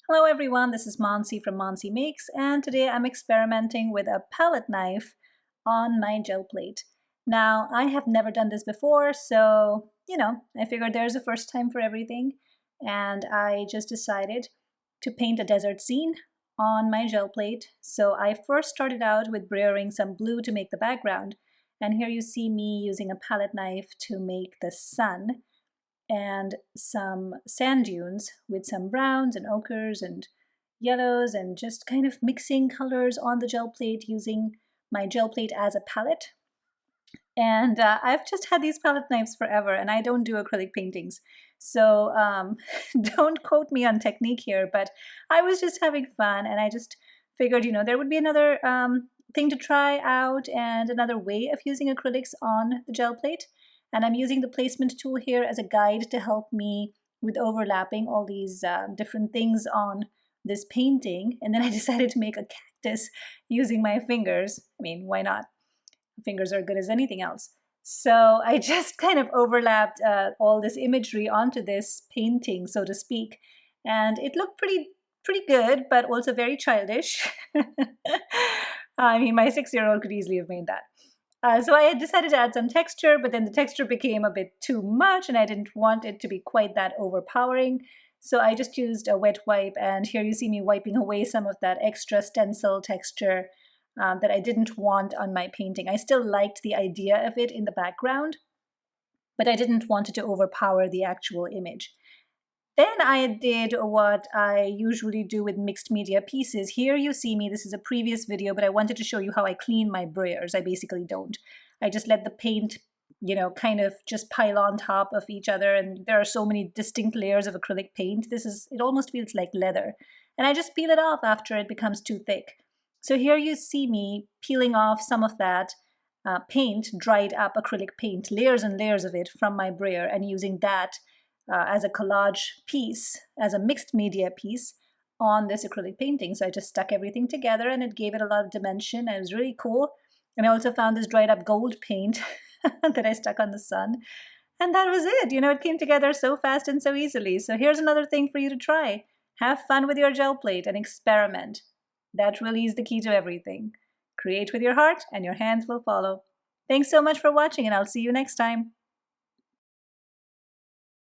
Hello everyone, this is Mansi from Mansi Makes, and today I'm experimenting with a palette knife on my gel plate. Now, I have never done this before, so, I figured there's a first time for everything, and I just decided to paint a desert scene on my gel plate. So I first started out with brayering some blue to make the background, and here you see me using a palette knife to make the sun and some sand dunes with some browns and ochres and yellows and just kind of mixing colors on the gel plate using my gel plate as a palette. And I've just had these palette knives forever, and I don't do acrylic paintings. So don't quote me on technique here, but I was just having fun, and I just figured, there would be another thing to try out and another way of using acrylics on the gel plate. And I'm using the placement tool here as a guide to help me with overlapping all these different things on this painting. And then I decided to make a cactus using my fingers. I mean, why not? Fingers are good as anything else. So I just kind of overlapped all this imagery onto this painting, so to speak, and it looked pretty good, but also very childish. I mean, my 6-year-old could easily have made that. So I had decided to add some texture, but then the texture became a bit too much, and I didn't want it to be quite that overpowering. So I just used a wet wipe, and here you see me wiping away some of that extra stencil texture that I didn't want on my painting. I still liked the idea of it in the background, but I didn't want it to overpower the actual image. Then I did what I usually do with mixed media pieces. Here you see me, this is a previous video, but I wanted to show you how I clean my brayers. I basically don't. I just let the paint, kind of just pile on top of each other, and there are so many distinct layers of acrylic paint. It almost feels like leather. And I just peel it off after it becomes too thick. So here you see me peeling off some of that paint, dried up acrylic paint, layers and layers of it from my brayer, and using that as a collage piece, as a mixed media piece on this acrylic painting. So I just stuck everything together and it gave it a lot of dimension. It was really cool. And I also found this dried up gold paint that I stuck on the sun. And that was it. It came together so fast and so easily. So here's another thing for you to try. Have fun with your gel plate and experiment. That really is the key to everything. Create with your heart and your hands will follow. Thanks so much for watching, and I'll see you next time.